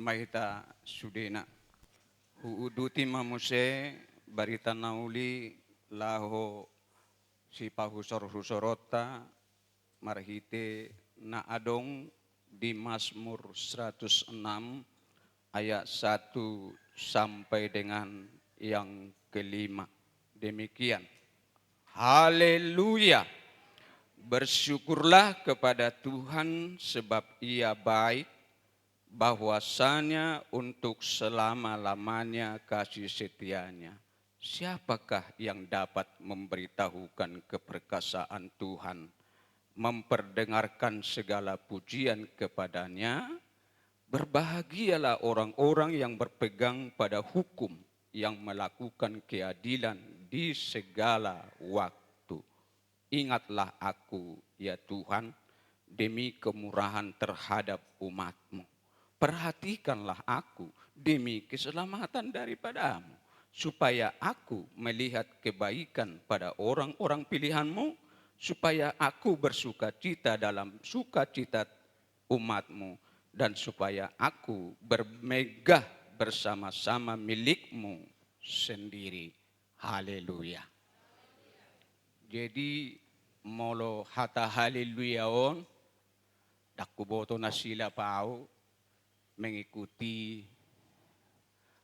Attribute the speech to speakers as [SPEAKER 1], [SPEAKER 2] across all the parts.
[SPEAKER 1] mahita sudena. Huuduti mamuse barita nauli laho si pahusor-husorota marhite na adong di Mazmur 106 ayat 1 sampai dengan yang kelima. Demikian. Haleluya. Bersyukurlah kepada Tuhan sebab Ia baik, bahwasanya untuk selama-lamanya kasih setianya. Siapakah yang dapat memberitahukan keperkasaan Tuhan, memperdengarkan segala pujian kepadanya? Berbahagialah orang-orang yang berpegang pada hukum, yang melakukan keadilan di segala waktu. Ingatlah aku, ya Tuhan, demi kemurahan terhadap umat-Mu. Perhatikanlah aku demi keselamatan daripadamu, supaya aku melihat kebaikan pada orang-orang pilihan-Mu, supaya aku bersukacita dalam sukacita umat-Mu, dan supaya aku bermegah bersama-sama milik-Mu sendiri. Haleluya. Jadi molo hata haleluya on, dakuboto na sila pao mengikuti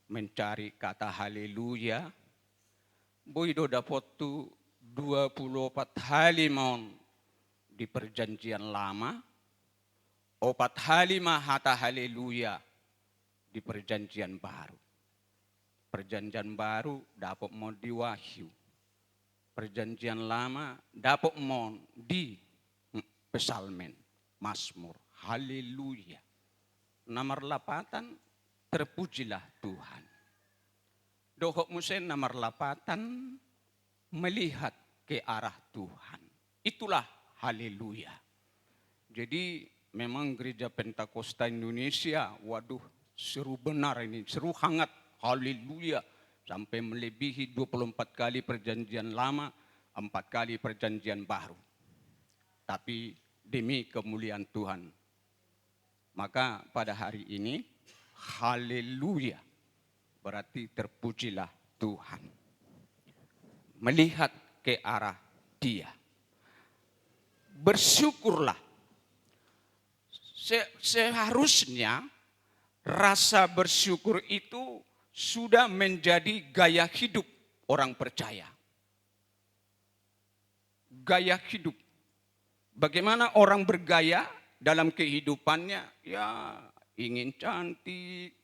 [SPEAKER 1] mencari kata haleluya. Boido dapat tu 24 halimon di perjanjian lama, 4 halima hata haleluya di perjanjian baru. Perjanjian baru dapat mau di Wahyu. Perjanjian lama dapat mau di Psalmen, Mazmur. Haleluya. Nomor 8, terpujilah Tuhan. Dohok musen nomor 8, melihat ke arah Tuhan. Itulah haleluya. Jadi memang gereja Pentakosta Indonesia, waduh seru benar ini, seru hangat, haleluya. Sampai melebihi 24 kali perjanjian lama, 4 kali perjanjian baru. Tapi demi kemuliaan Tuhan. Maka pada hari ini, haleluya, berarti terpujilah Tuhan. Melihat ke arah Dia. Bersyukurlah. Seharusnya rasa bersyukur itu sudah menjadi gaya hidup orang percaya. Gaya hidup. Bagaimana orang bergaya dalam kehidupannya? Ya, ingin cantik,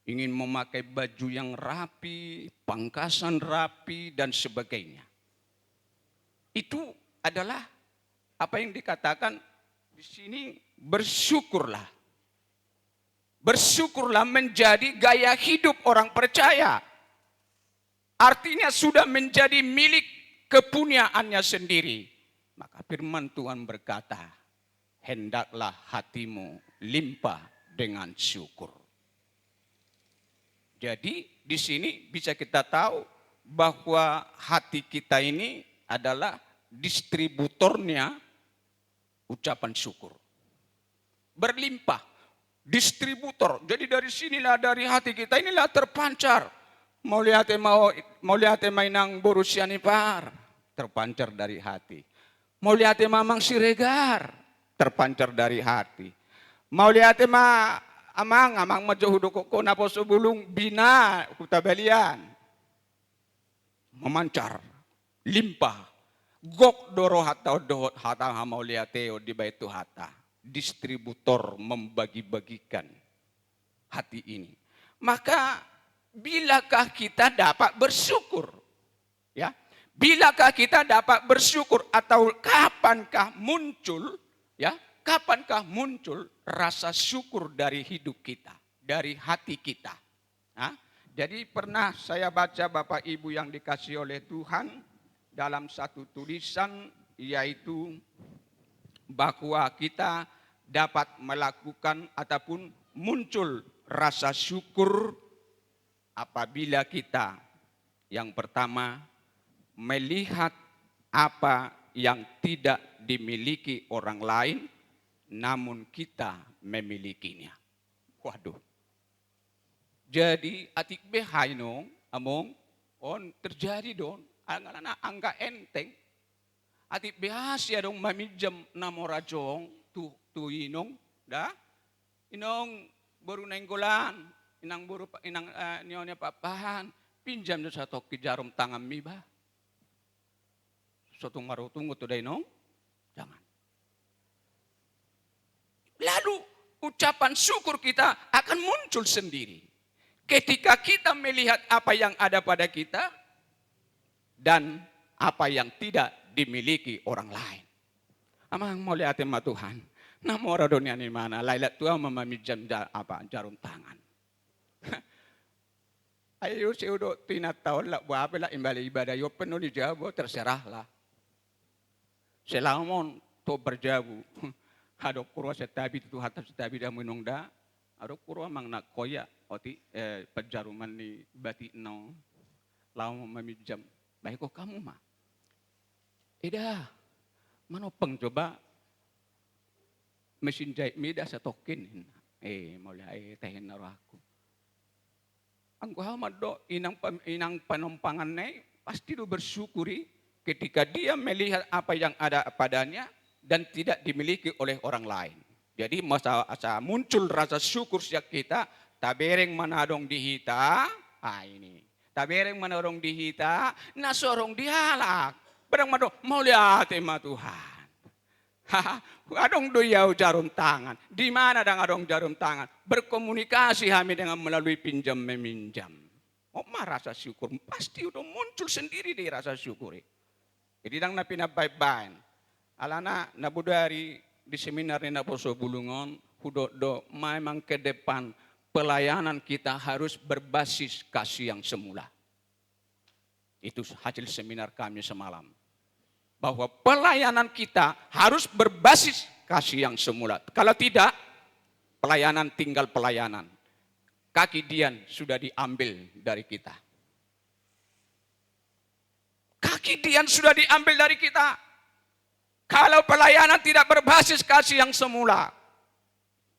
[SPEAKER 1] ingin memakai baju yang rapi, pangkasan rapi, dan sebagainya. Itu adalah apa yang dikatakan di sini, bersyukurlah. Bersyukurlah menjadi gaya hidup orang percaya. Artinya sudah menjadi milik kepunyaannya sendiri. Maka firman Tuhan berkata, hendaklah hatimu limpah dengan syukur. Jadi di sini bisa kita tahu bahwa hati kita ini adalah distributornya ucapan syukur. Berlimpah. Distributor. Jadi dari sinilah, dari hati kita inilah terpancar. Mau lihat mainang Borussia Nipar, terpancar dari hati. Mau lihat mamang Siregar, terpancar dari hati. Mau lihat amang majohudo koko naposo bulung bina kutabalian. Memancar, limpah. Gok doro hata dohot hata mau lihateo di baitu hata. Distributor membagi-bagikan hati ini. Maka bilakah kita dapat bersyukur? Ya, bilakah kita dapat bersyukur atau kapankah muncul? Ya, kapankah muncul rasa syukur dari hidup kita, dari hati kita? Nah, jadi pernah saya baca Bapak Ibu yang dikasih oleh Tuhan dalam satu tulisan, yaitu bahwa kita dapat melakukan ataupun muncul rasa syukur apabila kita yang pertama melihat apa yang tidak dimiliki orang lain namun kita memilikinya. Waduh, Jadi atik behay nong among on terjadi don angana angka enteng atik behasya dong mamijam namorajong tu inong da inong baru nenggolan inang baru inang nyonya papahan pinjam do satu ki jarum tangan mi ba sotong marutungo tu dai nong jangan. Lalu ucapan syukur kita akan muncul sendiri. Ketika kita melihat apa yang ada pada kita dan apa yang tidak dimiliki orang lain. Amang mau lihat sama Tuhan. Namo radonya ni mana? Lailat Tuhan memamijam jarum tangan. Ayo seudo tina tahun lah buat lah imbali ibadah yo penuh dijawab terserahlah. Selamon to berjabu. Hadok kurwa setabi tu hatta setabi dah menungda. Adok kurwa mang nak koya oti penjaruman ni bati no lawan memijam baik kok kamu mah ida manopeng coba mesin jahit mida satokin mulai tehen naro aku angku hamad do inang penompangan nei pasti do bersyukuri ketika dia melihat apa yang ada padanya dan tidak dimiliki oleh orang lain. Jadi masa muncul rasa syukur setiap kita, tabereng manadong dihita, ini. Tabereng manadong dihita, nasorong dihalak. Berang madong mau lihat tema Tuhan. Adong doyau jarum tangan. Di mana dang adong jarum tangan? Berkomunikasi kami dengan melalui pinjam meminjam. Rasa syukur pasti udah muncul sendiri di rasa syukur. Jadi dang napinabayan. Alana nabudari di seminar ini Naposo Bulungon, do memang ke depan pelayanan kita harus berbasis kasih yang semula. Itu hasil seminar kami semalam. Bahwa pelayanan kita harus berbasis kasih yang semula. Kalau tidak, pelayanan tinggal pelayanan. Kaki dian sudah diambil dari kita. Kaki dian sudah diambil dari kita. Kalau pelayanan tidak berbasis kasih yang semula.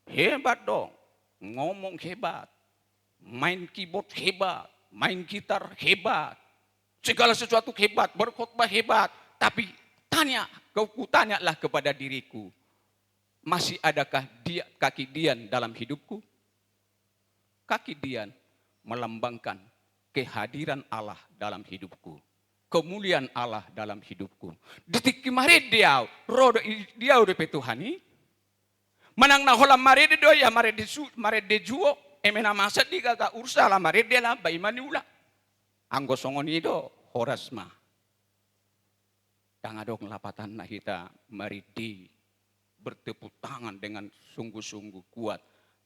[SPEAKER 1] Hebat dong. Ngomong hebat. Main keyboard hebat. Main gitar hebat. Segala sesuatu hebat. Berkhotbah hebat. Tapi tanyalah kepada diriku. Masih adakah kaki dian dalam hidupku? Kaki dian melambangkan kehadiran Allah dalam hidupku. Kemuliaan Allah dalam hidupku. Detik kemarin dia udah petuhani. Manang na holam marede do ya marede juo emena masa di kata ursa la marede la baimani ula. Anggo songoni do horasma. Tang adong lapatan na kita maridi bertepuk tangan dengan sungguh-sungguh kuat.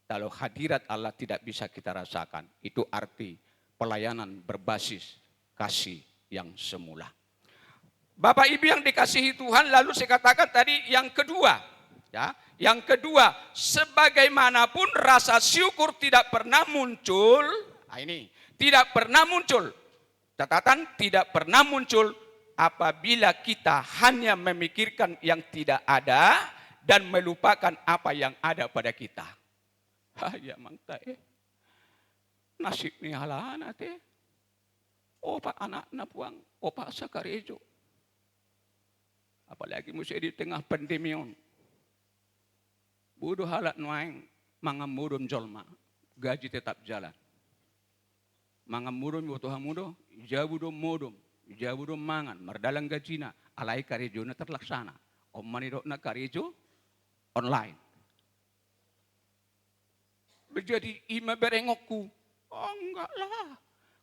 [SPEAKER 1] Kalau hadirat Allah tidak bisa kita rasakan, itu arti pelayanan berbasis kasih yang semula. Bapak Ibu yang dikasihi Tuhan, lalu saya katakan tadi yang kedua, ya, yang kedua, sebagaimanapun rasa syukur tidak pernah muncul, tidak pernah muncul. Catatan tidak pernah muncul apabila kita hanya memikirkan yang tidak ada dan melupakan apa yang ada pada kita. Ya mangta nasib ni halaan ate. Opa anak na puang, opa sa karejo. Apalagi mesti di tengah pandemi on. Budo halat nuaing mga mudon jolma, gaji tetap jalan. Mga mudon butuh hamudo, jabudo modom, jabudo mangan, mardalang gajina, alai karejo na terlaksana. Om maniro na karejo online. Menjadi ima berengokku, oh enggak lah.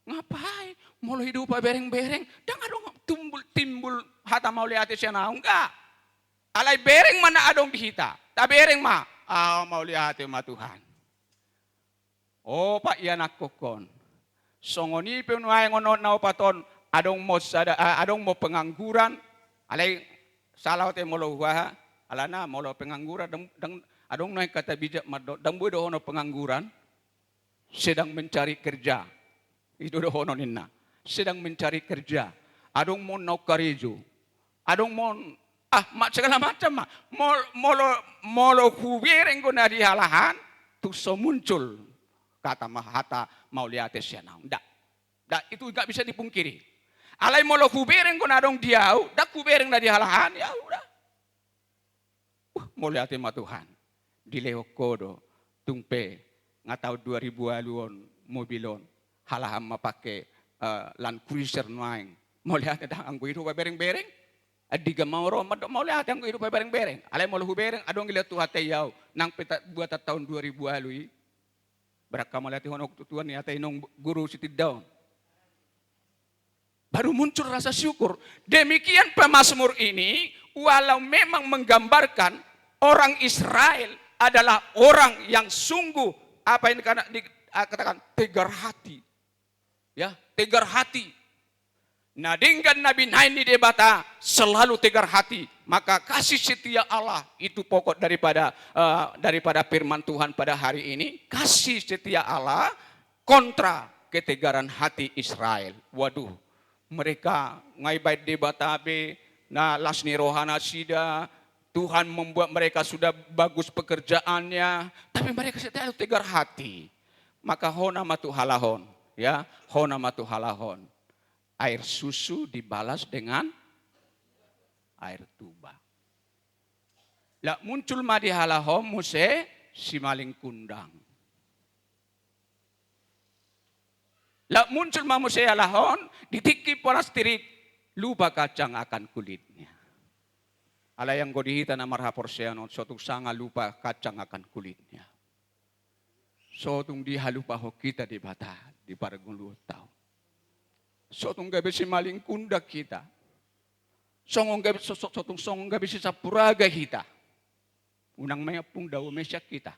[SPEAKER 1] Ngapain? Mau hidup bereng-bereng? Jangan dong timbul hata mau lihat siya na enggak. Alay bereng mana adong dihita. Ta bereng ma. Mau lihat ma Tuhan. Oh pak iya nakokon. Songoni penuai ngono na paton adong mo pengangguran. Alay salah te mo luha. Alana mo pengangguran adong naik kata bijak maddo. Dang bodo hono pengangguran sedang mencari kerja. Itu dah hono ninna. Sedang mencari kerja. Adong mon naukarejo. Adong mon segala macam mah. Molo huwireng ko na di halahan. Tu so muncul Kata Mahata Mauliate Sianau. Ndak, itu nggak bisa dipungkiri. Alai molo kubereng ko nadong diau, dak kubereng na di halahan, ya udah. Mauliate ma Tuhan. Dileo kodo, tungpe, ngatau 2000 aluon mobilon, halahan mapake Land Cruiser naing. Mauliate dah anggo itu bereng-bereng. Adiga mauro mauliate anggo itu bereng-bereng. Alai molo kubereng adong gila tuhate yau, nang peta buat tahun 2000 alui. Beraka mauliate honok tutuan ni ate inong guru siti daun. Baru muncul rasa syukur. Demikian pemazmur ini, walau memang menggambarkan orang Israel adalah orang yang sungguh, apa yang dikatakan, tegar hati. Ya, tegar hati. Nadingkan Nabi Naini debata selalu tegar hati. Maka kasih setia Allah itu pokok daripada firman Tuhan pada hari ini. Kasih setia Allah kontra ketegaran hati Israel. Waduh. Mereka ngai baik debatabe, na lasni rohana sida, Tuhan membuat mereka sudah bagus pekerjaannya, tapi mereka selalu tegar hati. Maka hona matu halahon, ya, hona matu halahon. Air susu dibalas dengan air tuba. Lah muncul madi halahon muse si maling kundang. Lah muncul manusia lahon, ditiki polas tirik, lupa kacang akan kulitnya. Ala yang godihita na marhapor siano, sotung sanga lupa kacang akan kulitnya. Sotung dihalupa ho kita di bata, di paragun lutau. Sotung gabi si maling kundak kita. Sotung songong gabi si sapuraga kita. Unang mayapung daw mesyak kita.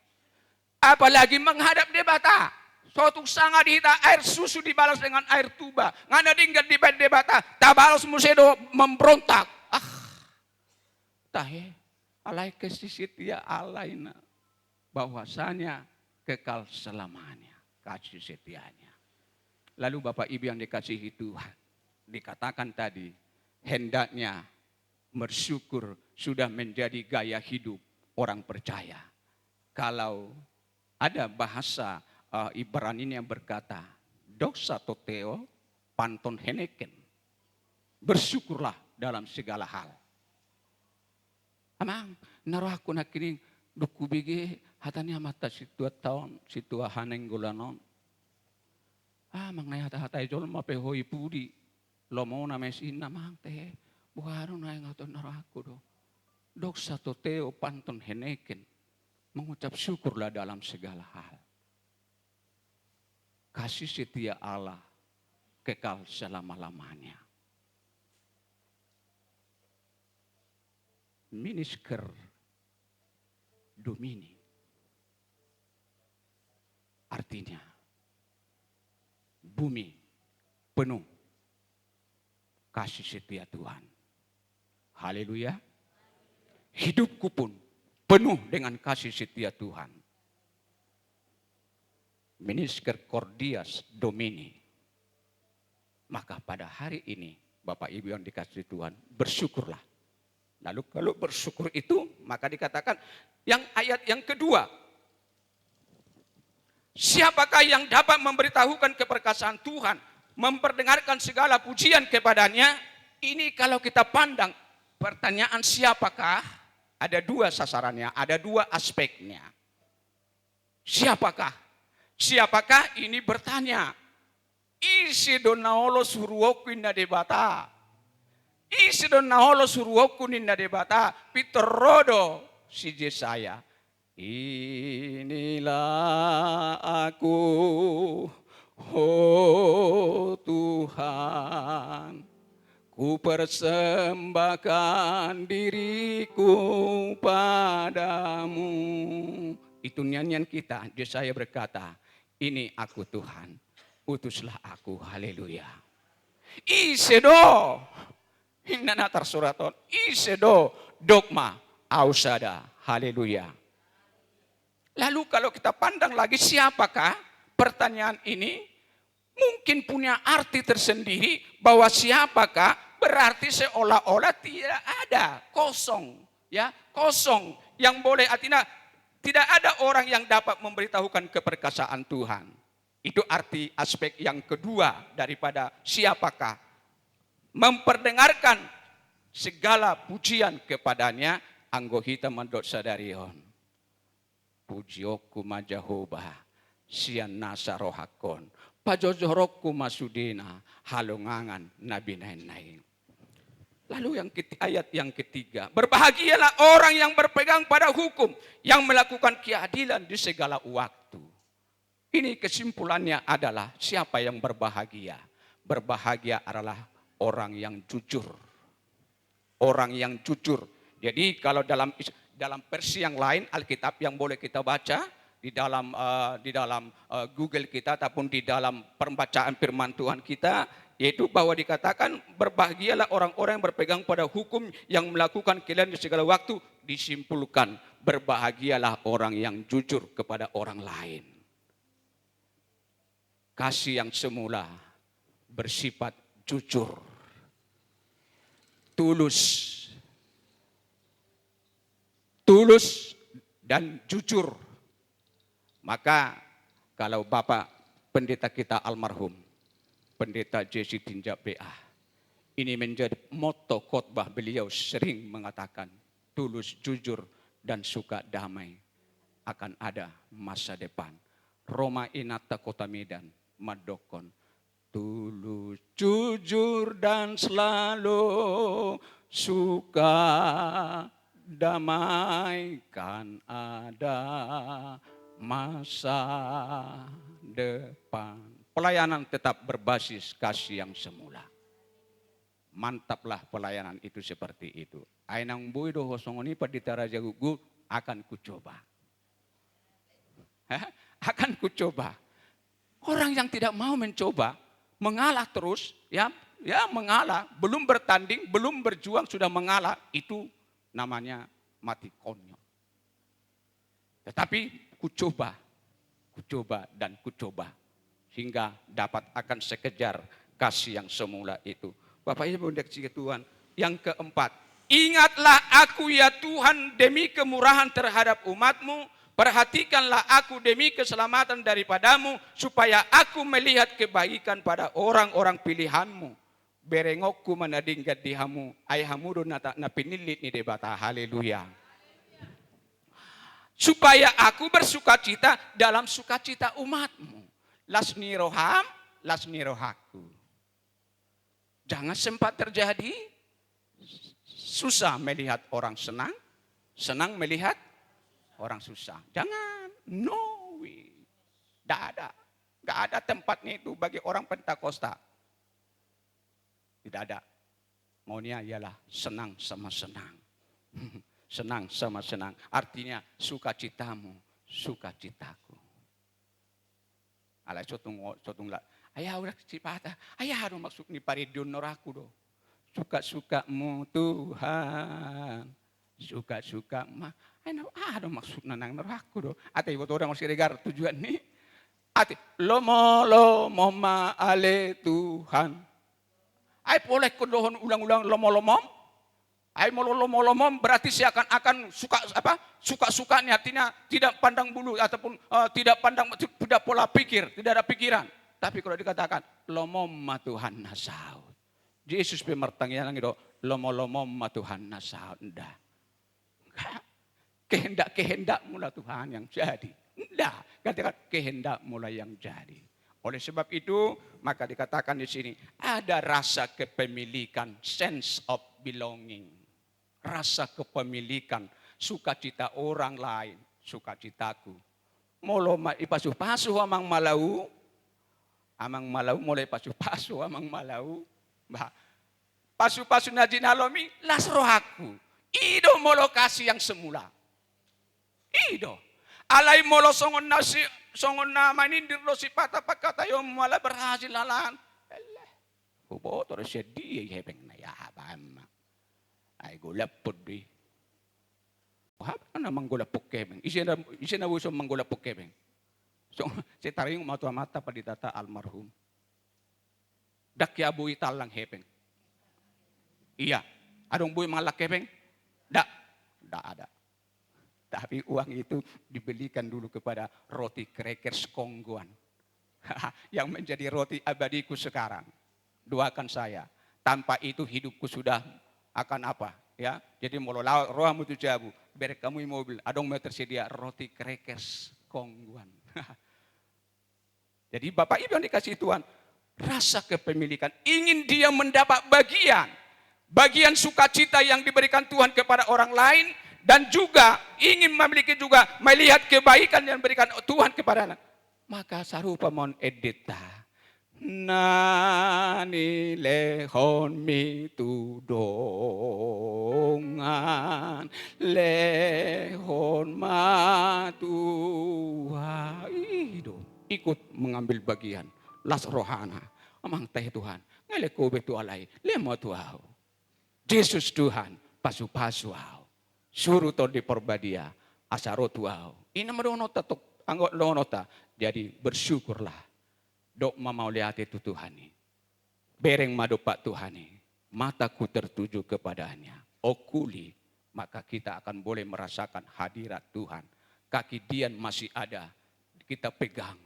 [SPEAKER 1] Apalagi menghadap di bata. Suatu sangat dihita air susu dibalas dengan air tuba. Ngana dinggat di debata. Tabalos musedo memberontak. Tahe. Alai kesisitia alaina. Bahwasanya kekal selamanya. Kasih setianya. Lalu Bapak Ibu yang dikasihi Tuhan. Dikatakan tadi. Hendaknya bersyukur sudah menjadi gaya hidup orang percaya. Kalau ada bahasa Ibrani yang berkata, doxa toteo panton heneken. Bersyukurlah dalam segala hal. Amang, naruh aku nak kini duku bigi hatanya mata situa tahun situa haneng gulanon. Mangnai hata jol mapehoi pudi. Lomo na mesin namang teh. Buharo na yang atau naruh aku do. Doxa toteo panton heneken. Mengucap syukurlah dalam segala hal. Kasih setia Allah kekal selama-lamanya. Minisker domini. Artinya bumi penuh kasih setia Tuhan. Haleluya. Hidupku pun penuh dengan kasih setia Tuhan. Minisker cordias domini. Maka pada hari ini Bapak Ibu yang dikasihi Tuhan, bersyukurlah. Lalu kalau bersyukur itu maka dikatakan yang ayat yang kedua. Siapakah yang dapat memberitahukan keperkasaan Tuhan, memperdengarkan segala pujian kepadanya? Ini kalau kita pandang pertanyaan siapakah, ada dua sasarannya, ada dua aspeknya. Siapakah? Siapakah ini bertanya? Isi donaolo suruoku inna debata. Isi donaolo suruoku inna debata. Peter Rodo si Jesaya. Inilah aku, oh Tuhan. Ku persembahkan diriku padamu. Itu nyanyian kita. Yesaya berkata, ini aku Tuhan, utuslah aku, haleluya. Isedo, hinanatar suraton, isedo, dogma, ausada, haleluya. Lalu kalau kita pandang lagi siapakah pertanyaan ini, mungkin punya arti tersendiri bahwa siapakah berarti seolah-olah tidak ada, kosong, ya kosong yang boleh artinya Tidak ada orang yang dapat memberitahukan keperkasaan Tuhan. Itu arti aspek yang kedua daripada siapakah. Memperdengarkan segala pujian kepadanya, anggohita mandot sadarion. Pujioku majahobah, sian nasa rohakon, pajojorokku masudina, halongangan nabi nain. Lalu ayat yang ketiga, berbahagialah orang yang berpegang pada hukum, yang melakukan keadilan di segala waktu. Ini kesimpulannya adalah siapa yang berbahagia? Berbahagia adalah orang yang jujur. Orang yang jujur. Jadi kalau dalam versi yang lain, Alkitab yang boleh kita baca, di dalam Google kita ataupun di dalam pembacaan firman Tuhan kita, yaitu bahwa dikatakan berbahagialah orang-orang yang berpegang pada hukum, yang melakukan keadilan di segala waktu. Disimpulkan berbahagialah orang yang jujur kepada orang lain. Kasih yang semula bersifat jujur, tulus dan jujur. Maka kalau Bapak Pendeta kita almarhum, Pendeta Jesse Tinjak BA, ini menjadi moto khotbah beliau, sering mengatakan tulus, jujur, dan suka damai akan ada masa depan. Roma Inata Kota Medan, Madokon, tulus, jujur, dan selalu suka damai kan ada masa depan. Pelayanan tetap berbasis kasih yang semula. Mantaplah pelayanan itu seperti itu. Ainang bui do hosongoni padita raja gugu akan kucoba. Akan kucoba. Orang yang tidak mau mencoba, mengalah terus, ya mengalah, belum bertanding, belum berjuang sudah mengalah, itu namanya mati konyol. Tetapi kucoba dan kucoba. Hingga dapat akan sekejar kasih yang semula itu. Bapak Ibu dikasihi Tuhan. Yang keempat, ingatlah aku ya Tuhan demi kemurahan terhadap umatmu. Perhatikanlah aku demi keselamatan daripadamu. Supaya aku melihat kebaikan pada orang-orang pilihanmu. Berengokku manadinggat dihamu. Ayahamudu na pinilit ni debata. Haleluya. Supaya aku bersukacita dalam sukacita umatmu. Lasni roham, lasni rohaku. Jangan sempat terjadi susah melihat orang senang, senang melihat orang susah. Jangan, no way. Tidak ada tempatnya itu bagi orang Pentakosta. Tidak ada. Maunya ialah senang sama senang. Senang sama senang. Artinya sukacitamu, sukacitaku. Alay sotung lah. Ayah udah cipata. Ayah ada maksud ni paridun noraku do. Suka-sukamu Tuhan. Suka-suka mah. Ayah ada maksud nanang noraku do. Ate ibu orang masih regar tujuan ni. Ate lomo ma ale Tuhan. Ayah boleh kedohon ulang-ulang lomo. Ayah molom berarti saya akan suka-sukanya, artinya tidak pandang bulu ataupun tidak pola pikir, tidak ada pikiran. Tapi kalau dikatakan lomom Tuhan nasaud. Yesus pemertangnya lagi do lomom Tuhan nasaud. Enggak. Kehendak mula Tuhan yang jadi. Enggak, katakan kehendak mula yang jadi. Oleh sebab itu, maka dikatakan di sini ada rasa kepemilikan, sense of belonging. Rasa kepemilikan, sukacita orang lain, sukacitaku. Molo ipasuh-pasuh amang malau mulai pasuh-pasuh amang malau. Pasuh-pasuh najin alomi las rohaku. Ido molo kasih yang semula. Ido. Alai molo songon nama ini dirlo si pata pakata yo malah berhasil lalan. Kubo terus sedih hebeng na ya bam. Ay gulapod di. Apa na manggulapok kebeng? Isi na buso manggulapok kebeng. So, si taring mata-mata pa ditata almarhum. Dakya buhi talang hebeng. Iya. Adong buhi mga lakebeng? Da ada. Tapi uang itu dibelikan dulu kepada roti crackers Kongguan. Yang menjadi roti abadiku sekarang. Doakan saya. Tanpa itu hidupku sudah akan apa? Ya, jadi molo roa mutu jabu, berek kamu mobil, adong mau tersedia roti crackers Kongguan. Jadi Bapak Ibu yang dikasih Tuhan, rasa kepemilikan, ingin dia mendapat bagian sukacita yang diberikan Tuhan kepada orang lain, dan juga ingin memiliki juga melihat kebaikan yang diberikan Tuhan kepada anak. Maka sarupa mon edita. Nani lehon mi tudongan lehon matua ido ikut mengambil bagian las rohana amang teh Tuhan ngele ko betu alai lemo tuau Yesus Tuhan pasu-pasu au suruh to di perbadia asaro tuau ina madono tatok anggo lonota jadi bersyukurlah dok mamau lihat itu Tuhani. Bereng madopak Tuhani. Mataku tertuju kepadanya. Okuli. Maka kita akan boleh merasakan hadirat Tuhan. Kaki dian masih ada. Kita pegang.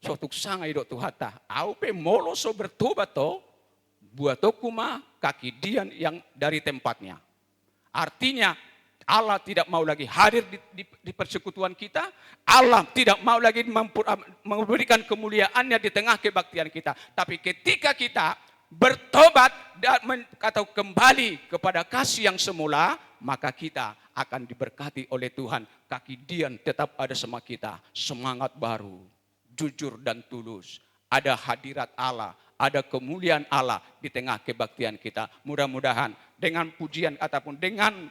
[SPEAKER 1] Sotuk sangai dok Tuhata. Aupe molo so bertobat to. Buat kuma kaki dian yang dari tempatnya. Artinya Allah tidak mau lagi hadir di persekutuan kita. Allah tidak mau lagi memberikan kemuliaannya di tengah kebaktian kita. Tapi ketika kita bertobat dan atau kembali kepada kasih yang semula, maka kita akan diberkati oleh Tuhan. Kaki dian tetap ada sama kita. Semangat baru, jujur dan tulus. Ada hadirat Allah, ada kemuliaan Allah di tengah kebaktian kita. Mudah-mudahan dengan pujian ataupun dengan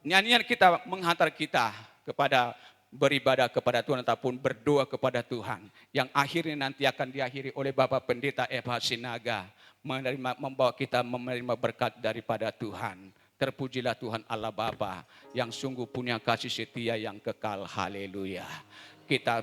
[SPEAKER 1] nyanyian kita menghantar kita kepada beribadah kepada Tuhan ataupun berdoa kepada Tuhan. Yang akhirnya nanti akan diakhiri oleh Bapak Pendeta Eva Sinaga. Membawa kita menerima berkat daripada Tuhan. Terpujilah Tuhan Allah Bapa yang sungguh punya kasih setia yang kekal. Haleluya. Kita